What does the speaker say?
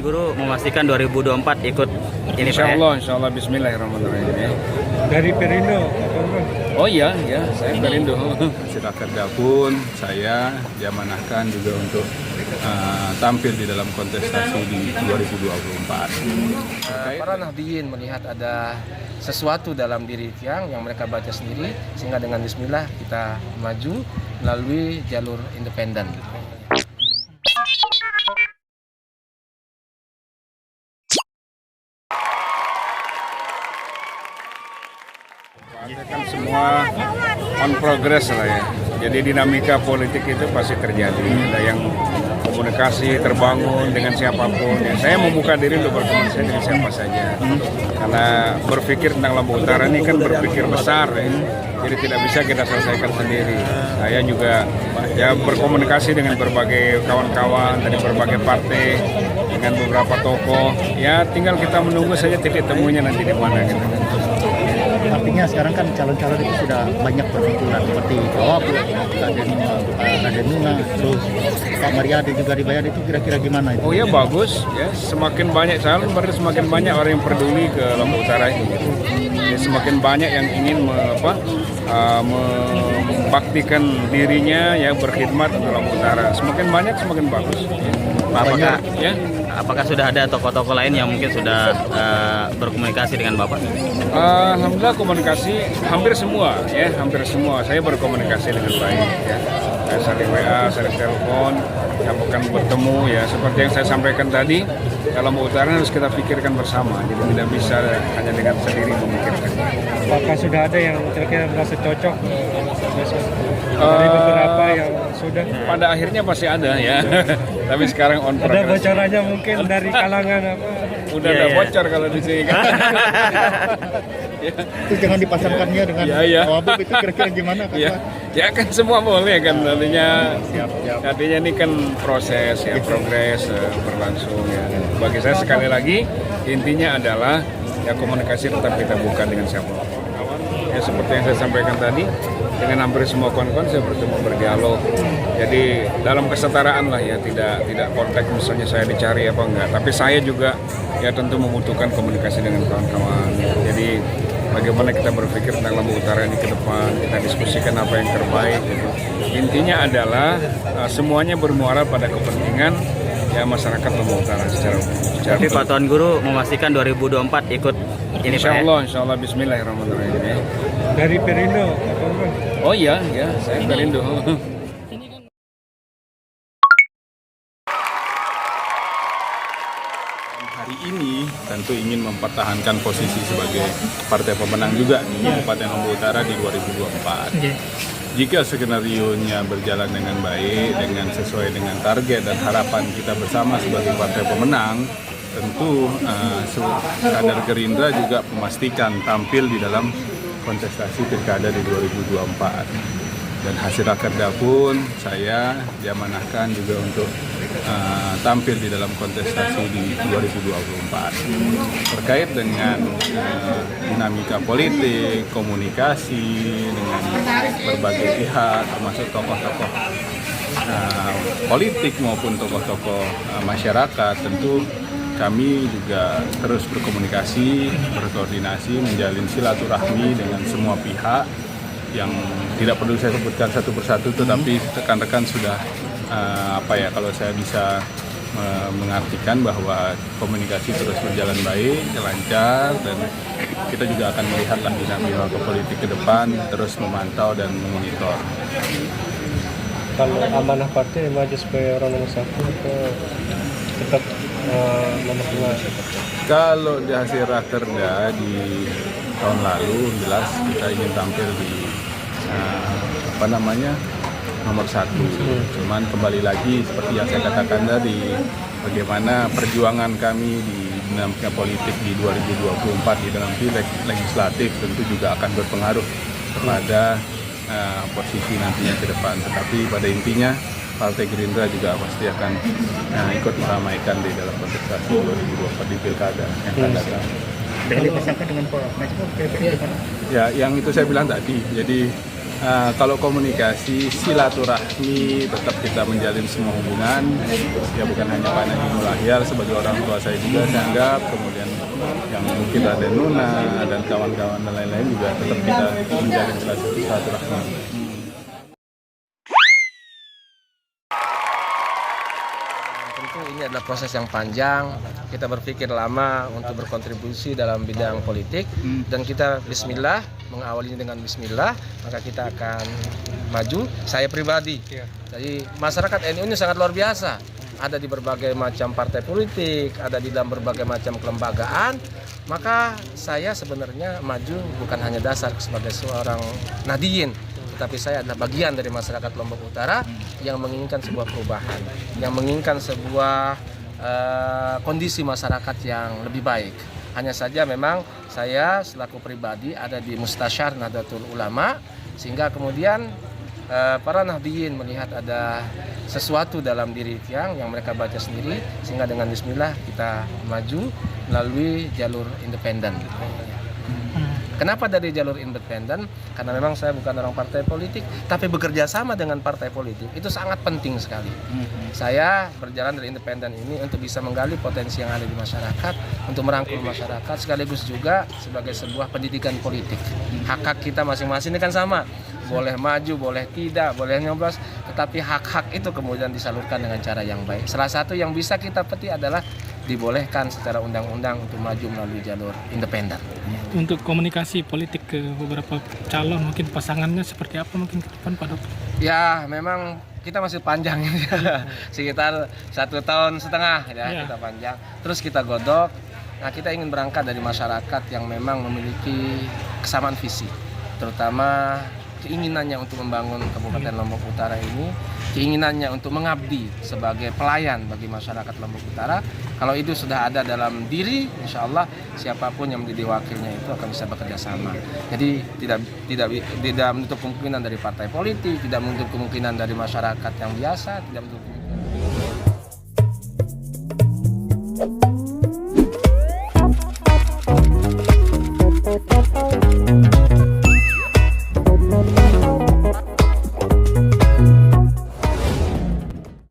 Guru memastikan 2024 ikut ini Pak ya? Insya Allah, bismillahirrahmanirrahim ya. Dari Perindo, Oh iya, saya Perindo. Silakan gabung, saya diamanahkan juga untuk tampil di dalam kontestasi di 2024. Para Nahdliyin melihat ada sesuatu dalam diri Tiang yang mereka baca sendiri, sehingga dengan bismillah kita maju melalui jalur independen. Kan semua on progress lah ya. Jadi dinamika politik itu pasti terjadi. Ada yang komunikasi terbangun dengan siapapun. Ya, saya membuka diri untuk berkomunikasi dengan siapa saja. Karena berpikir tentang Lombok Utara ini kan berpikir besar ya. Jadi tidak bisa kita selesaikan sendiri. Saya juga ya berkomunikasi dengan berbagai kawan-kawan dari berbagai partai, dengan beberapa tokoh. Ya tinggal kita menunggu saja titik temunya nanti di mana gitu. Artinya sekarang kan calon-calon itu sudah banyak bermunculan seperti Wawaput, Raden Nuna, terus Pak Mariade juga dibayar, itu kira-kira gimana itu? Oh ya bagus ya, semakin banyak calon berarti semakin banyak orang yang peduli ke Lombok Utara ini. Ya, semakin banyak yang ingin membaktikan dirinya ya berkhidmat untuk Lombok Utara. Semakin banyak semakin bagus. Apakah sudah ada tokoh-tokoh lain yang mungkin sudah berkomunikasi dengan Bapak? Alhamdulillah komunikasi hampir semua. Saya berkomunikasi dengan baik ya. Saya sering WA, sering telepon, akan bertemu ya. Seperti yang saya sampaikan tadi, Lombok Utara harus kita pikirkan bersama. Jadi tidak bisa hanya dengan sendiri memikirkan. apakah sudah ada yang kira-kira merasa cocok? Dari beberapa yang sudah. Pada akhirnya pasti ada ya. Tapi sekarang on progress. Ada bocorannya mungkin dari kalangan apa? Udah ada bocor kalau di sini kan. Itu jangan dipasangkannya dengan Wawaput itu kira-kira gimana kan? Ya kan semua boleh kan, artinya ini kan proses ya, progres berlangsung ya. Bagi saya sekali lagi intinya adalah ya komunikasi tetap kita buka dengan siapa. Ya seperti yang saya sampaikan tadi, dengan hampir semua kawan-kawan saya bertemu berdialog. Jadi dalam kesetaraan lah ya, tidak konteks misalnya saya dicari apa enggak, tapi saya juga ya tentu membutuhkan komunikasi dengan kawan-kawan. Jadi bagaimana kita berpikir tentang Lombok Utara ini ke depan, kita diskusikan apa yang terbaik gitu. Intinya adalah semuanya bermuara pada kepentingan ya masyarakat Lombok Utara secara Tapi Pak Tuan Guru memastikan 2024 ikut ini Pak ya? Insya Allah, bismillahirrahmanirrahim ya. Dari Perindo. Oh iya, saya Perindo. Hari ini tentu ingin mempertahankan posisi sebagai partai pemenang juga di Kabupaten Lombok Utara di 2024. Jika skenario-nya berjalan dengan baik, dengan sesuai dengan target dan harapan kita bersama sebagai partai pemenang, tentu kader Gerindra juga memastikan tampil di dalam kontestasi pilkada di 2024. Dan hasil rakerda pun saya diamanahkan juga untuk tampil di dalam kontestasi di 2024. Terkait dengan dinamika politik, komunikasi dengan berbagai pihak, termasuk tokoh-tokoh politik maupun tokoh-tokoh masyarakat, tentu kami juga terus berkomunikasi, berkoordinasi, menjalin silaturahmi dengan semua pihak yang tidak perlu saya sebutkan satu persatu, tetapi rekan-rekan sudah kalau saya bisa mengartikan bahwa komunikasi terus berjalan baik, lancar, dan kita juga akan melihatlah dinamika politik ke depan, terus memantau dan memonitor. Kalau amanah partai maju sebagai orang nomor satu tetap nomor 2. Kalau di hasil rakerda di tahun lalu jelas kita ingin tampil di nomor 1. Cuman kembali lagi seperti yang saya katakan tadi, bagaimana perjuangan kami di dinamika politik di 2024 di dalam pileg legislatif tentu juga akan berpengaruh kepada posisi nantinya ke depan. Tetapi pada intinya Partai Gerindra juga pasti akan ikut meramaikan di dalam kontestasi 2024 di pilkada yang akan datang. Dengan dipasangkan dengan Pak Najmul, Ya, yang itu saya bilang tadi. Jadi Kalau komunikasi, silaturahmi tetap kita menjalin semua hubungan. Ya bukan hanya Pak Nadiem Lahyar sebagai orang tua saya juga saya anggap, kemudian yang mungkin Raden Nuna dan kawan-kawan dan lain-lain juga tetap kita menjalin silaturahmi. Tentu ini adalah proses yang panjang. Kita berpikir lama untuk berkontribusi dalam bidang politik dan kita bismillah, mengawalinya dengan bismillah, maka kita akan maju. Saya pribadi, jadi masyarakat NU ini sangat luar biasa. Ada di berbagai macam partai politik, ada di dalam berbagai macam kelembagaan. Maka saya sebenarnya maju bukan hanya dasar sebagai seorang Nahdiyin, tetapi saya adalah bagian dari masyarakat Lombok Utara yang menginginkan sebuah perubahan, yang menginginkan sebuah kondisi masyarakat yang lebih baik. Hanya saja memang saya selaku pribadi ada di Mustasyar Nahdlatul Ulama, sehingga kemudian para Nahdiyin melihat ada sesuatu dalam diri Tiang yang mereka baca sendiri, sehingga dengan bismillah kita maju melalui jalur independen. Kenapa dari jalur independen? Karena memang saya bukan orang partai politik, tapi bekerja sama dengan partai politik itu sangat penting sekali. Saya berjalan dari independen ini untuk bisa menggali potensi yang ada di masyarakat, untuk merangkul masyarakat, sekaligus juga sebagai sebuah pendidikan politik. Hak-hak kita masing-masing ini kan sama, boleh maju, boleh tidak, boleh nyoblos, tetapi hak-hak itu kemudian disalurkan dengan cara yang baik. Salah satu yang bisa kita petik adalah dibolehkan secara undang-undang untuk maju melalui jalur independen. Untuk komunikasi politik ke beberapa calon, mungkin pasangannya seperti apa mungkin ke depan Pak Dokter? Ya memang kita masih panjang sekitar 1,5 tahun ya. Kita panjang, terus kita godok. Nah, kita ingin berangkat dari masyarakat yang memang memiliki kesamaan visi, terutama keinginannya untuk membangun Kabupaten Lombok Utara ini, keinginannya untuk mengabdi sebagai pelayan bagi masyarakat Lombok Utara. Kalau itu sudah ada dalam diri, insya Allah siapapun yang menjadi wakilnya itu akan bisa bekerja sama. Jadi tidak menutup kemungkinan dari partai politik, tidak menutup kemungkinan dari masyarakat yang biasa, tidak menutup